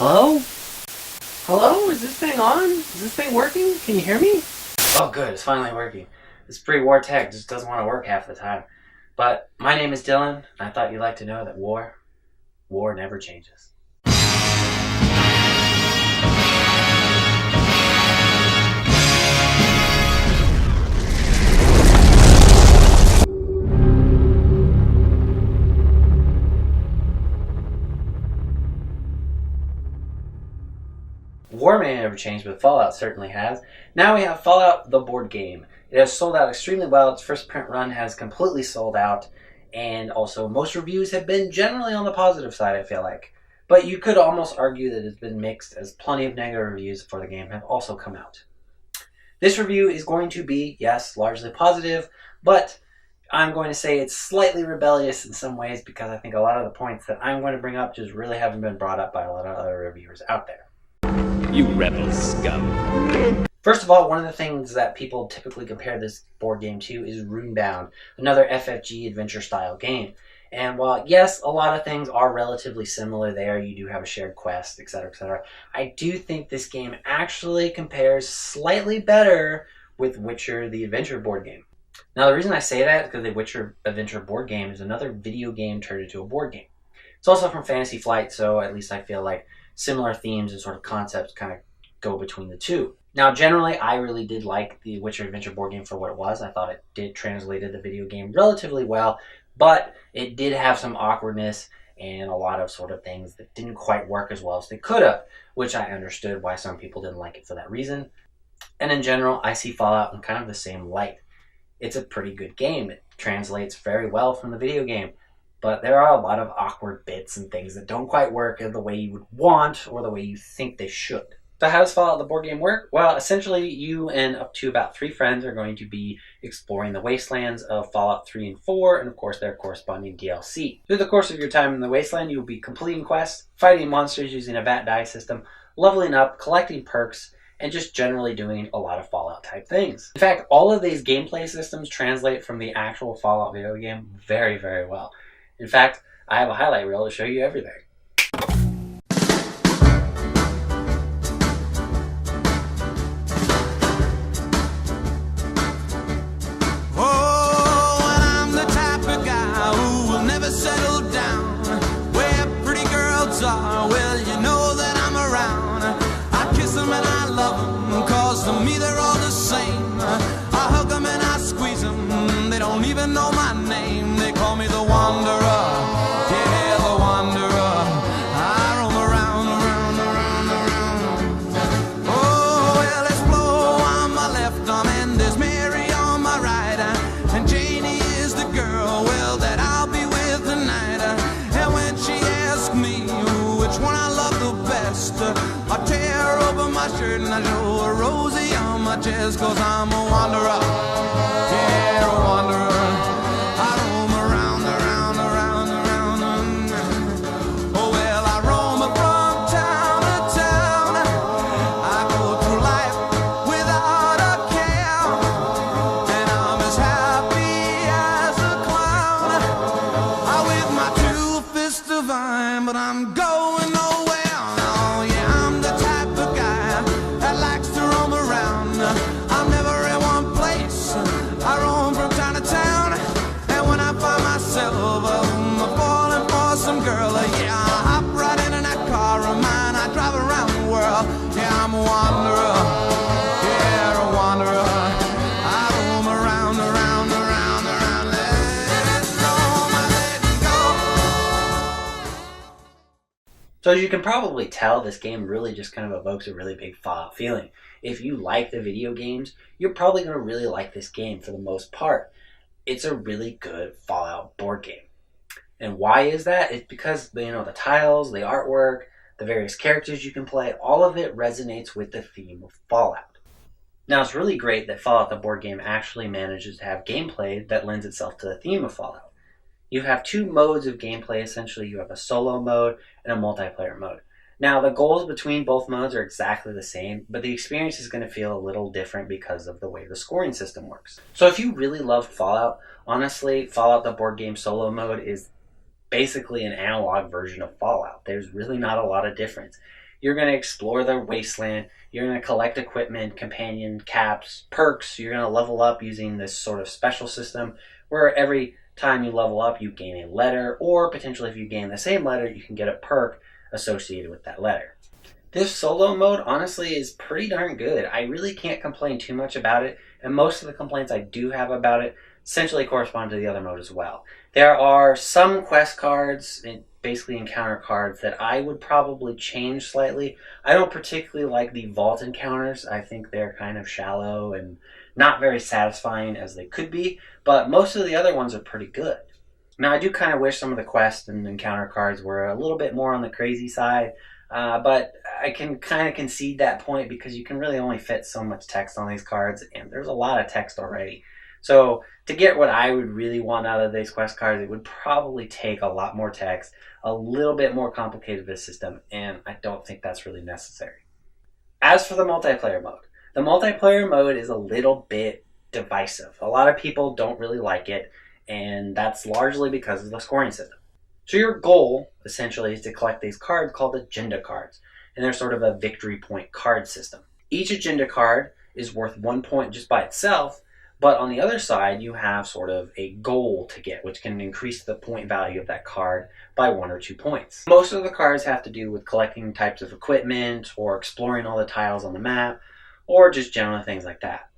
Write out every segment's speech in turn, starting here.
Hello? Hello? Is this thing on? Is this thing working? Can you hear me? Oh, good. It's finally working. This pre-war tech just doesn't want to work half the time. But my name is Dylan, and I thought you'd like to know that war never changes. War may never change, but Fallout certainly has. Now we have Fallout the board game. It has sold out extremely well. Its first print run has completely sold out, and also most reviews have been generally on the positive side, I feel like. But you could almost argue that it's been mixed, as plenty of negative reviews for the game have also come out. This review is going to be, yes, largely positive, but I'm going to say it's slightly rebellious in some ways because I think a lot of the points that I'm going to bring up just really haven't been brought up by a lot of other reviewers out there. You rebel scum. First of all, one of the things that people typically compare this board game to is Runebound, another FFG adventure-style game. And while, yes, a lot of things are relatively similar there, you do have a shared quest, etc., I do think this game actually compares slightly better with Witcher the Adventure board game. Now, the reason I say that is because the Witcher Adventure board game is another video game turned into a board game. It's also from Fantasy Flight, so at least I feel like similar themes and sort of concepts kind of go between the two. Now, generally, I really did like the Witcher Adventure board game for what it was. I thought it did translated the video game relatively well, but it did have some awkwardness and a lot of sort of things that didn't quite work as well as they could have, which I understood why some people didn't like it for that reason. And in general, I see Fallout in kind of the same light. It's a pretty good game. It translates very well from the video game, but there are a lot of awkward bits and things that don't quite work the way you would want or the way you think they should. So how does Fallout the board game work? Well, essentially you and up to about 3 friends are going to be exploring the wastelands of Fallout 3 and 4, and of course their corresponding DLC. Through the course of your time in the wasteland, you will be completing quests, fighting monsters using a VAT die system, leveling up, collecting perks, and just generally doing a lot of Fallout type things. In fact, all of these gameplay systems translate from the actual Fallout video game very, very well. In fact, I have a highlight reel to show you everything. Know my name, they call me the Wanderer. Yeah, the Wanderer. I roam around. Oh, well, there's Flo on my left arm and there's Mary on my right. And Janie is the girl, well, that I'll be with tonight. And when she asks me which one I love the best, I tear open my shirt and I show her Rosie on my chest, 'cause I'm a wanderer. Yeah, a wanderer. But I'm going nowhere. Oh yeah, I'm the type of guy that likes to roam around. I'm never in one place. I roam from town to town, and when I find myself falling for some girl, yeah, I hop right in that car of mine. I drive around the world. Yeah, I'm a wanderer. Yeah, a wanderer. I roam around. So as you can probably tell, this game really just kind of evokes a really big Fallout feeling. If you like the video games, you're probably going to really like this game for the most part. It's a really good Fallout board game. And why is that? It's because, the tiles, the artwork, the various characters you can play, all of it resonates with the theme of Fallout. Now, it's really great that Fallout the board game actually manages to have gameplay that lends itself to the theme of Fallout. You have 2 modes of gameplay, essentially. You have a solo mode and a multiplayer mode. Now, the goals between both modes are exactly the same, but the experience is going to feel a little different because of the way the scoring system works. So if you really loved Fallout, honestly, Fallout the board game solo mode is basically an analog version of Fallout. There's really not a lot of difference. You're going to explore the wasteland. You're going to collect equipment, companion, caps, perks. You're going to level up using this sort of special system where every time you level up, you gain a letter, or potentially if you gain the same letter, you can get a perk associated with that letter. This solo mode, honestly, is pretty darn good. I really can't complain too much about it, and most of the complaints I do have about it essentially correspond to the other mode as well. There are some quest cards, basically encounter cards, that I would probably change slightly. I don't particularly like the vault encounters. I think they're kind of shallow and not very satisfying as they could be, but most of the other ones are pretty good. Now, I do kind of wish some of the quest and encounter cards were a little bit more on the crazy side, but I can kind of concede that point because you can really only fit so much text on these cards, and there's a lot of text already. So to get what I would really want out of these quest cards, it would probably take a lot more text, a little bit more complicated of a system, and I don't think that's really necessary. As for the multiplayer mode is a little bit divisive. A lot of people don't really like it, and that's largely because of the scoring system. So your goal, essentially, is to collect these cards called agenda cards, and they're sort of a victory point card system. Each agenda card is worth 1 point just by itself, but on the other side, you have sort of a goal to get, which can increase the point value of that card by 1 or 2 points. Most of the cards have to do with collecting types of equipment, or exploring all the tiles on the map, or just general things like that.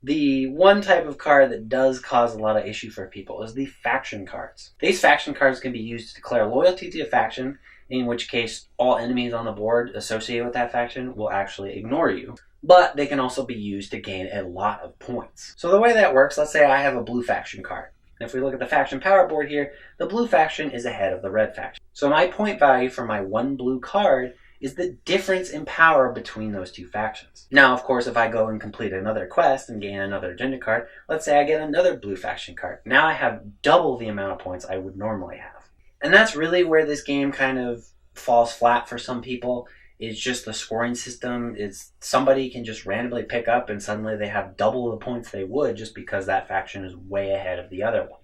The one type of card that does cause a lot of issue for people is the faction cards. These faction cards can be used to declare loyalty to a faction, in which case all enemies on the board associated with that faction will actually ignore you. But they can also be used to gain a lot of points. So the way that works, let's say I have a blue faction card. And if we look at the faction power board here, the blue faction is ahead of the red faction. So my point value for my one blue card is the difference in power between those two factions. Now, of course, if I go and complete another quest and gain another agenda card, let's say I get another blue faction card. Now I have double the amount of points I would normally have. And that's really where this game kind of falls flat for some people. It's just the scoring system is somebody can just randomly pick up and suddenly they have double the points they would just because that faction is way ahead of the other one.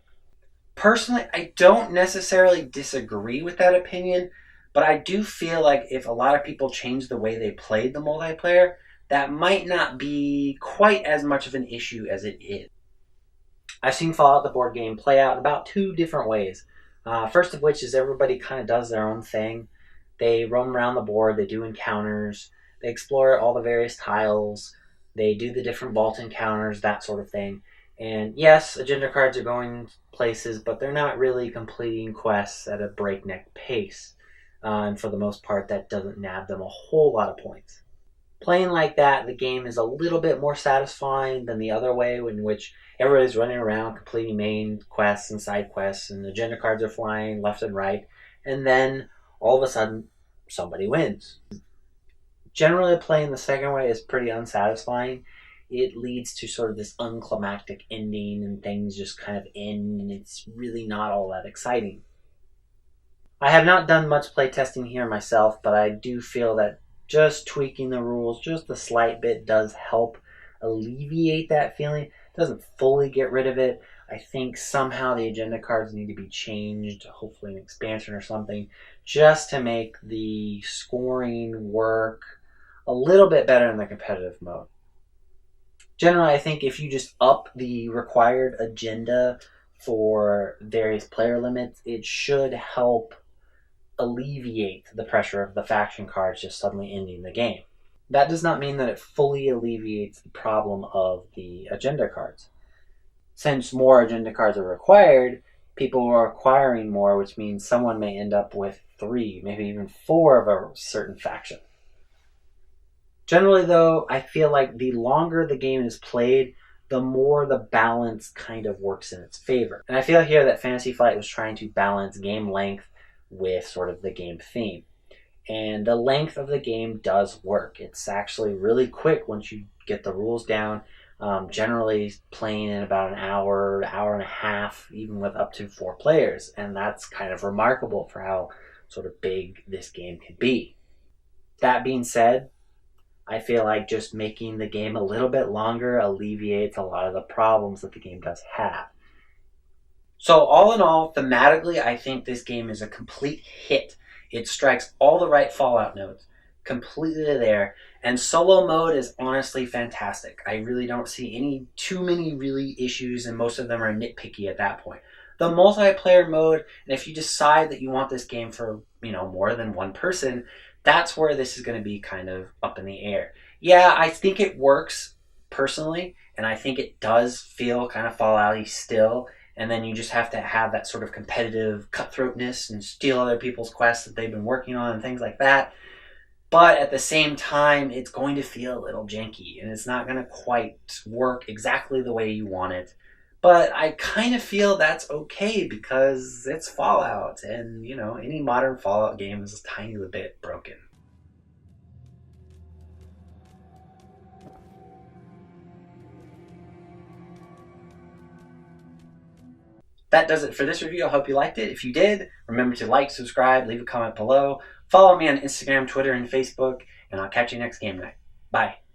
Personally, I don't necessarily disagree with that opinion, but I do feel like if a lot of people change the way they played the multiplayer, that might not be quite as much of an issue as it is. I've seen Fallout the board game play out in about 2 different ways. First of which is everybody kind of does their own thing. They roam around the board, they do encounters, they explore all the various tiles, they do the different vault encounters, that sort of thing. And yes, agenda cards are going places, but they're not really completing quests at a breakneck pace. And for the most part, that doesn't nab them a whole lot of points. Playing like that, the game is a little bit more satisfying than the other way, in which everybody's running around completing main quests and side quests, and agenda cards are flying left and right, and then all of a sudden, somebody wins. Generally, playing the second way is pretty unsatisfying. It leads to sort of this unclimactic ending, and things just kind of end, and it's really not all that exciting. I have not done much playtesting here myself, but I do feel that just tweaking the rules just a slight bit does help alleviate that feeling. It doesn't fully get rid of it. I think somehow the agenda cards need to be changed, hopefully an expansion or something, just to make the scoring work a little bit better in the competitive mode. Generally, I think if you just up the required agenda for various player limits, it should help alleviate the pressure of the faction cards just suddenly ending the game. That does not mean that it fully alleviates the problem of the agenda cards. Since more agenda cards are required, people are acquiring more, which means someone may end up with 3, maybe even 4 of a certain faction. Generally, though, I feel like the longer the game is played, the more the balance kind of works in its favor. And I feel here that Fantasy Flight was trying to balance game length with sort of the game theme. And the length of the game does work. It's actually really quick once you get the rules down. Generally playing in about an hour, hour and a half, even with up to 4 players. And that's kind of remarkable for how sort of big this game can be. That being said, I feel like just making the game a little bit longer alleviates a lot of the problems that the game does have. So all in all, thematically, I think this game is a complete hit. It strikes all the right Fallout notes. completely there. And solo mode is honestly fantastic. I really don't see too many really issues, and most of them are nitpicky at that point. The multiplayer mode, and if you decide that you want this game for, more than one person, that's where this is going to be kind of up in the air. Yeah, I think it works personally, and I think it does feel kind of Fallout-y still, and then you just have to have that sort of competitive cutthroatness and steal other people's quests that they've been working on and things like that. But at the same time, it's going to feel a little janky, and it's not going to quite work exactly the way you want it. But I kind of feel that's okay because it's Fallout, and, any modern Fallout game is a tiny little bit broken. That does it for this review. I hope you liked it. If you did, remember to like, subscribe, leave a comment below. Follow me on Instagram, Twitter, and Facebook, and I'll catch you next game night. Bye.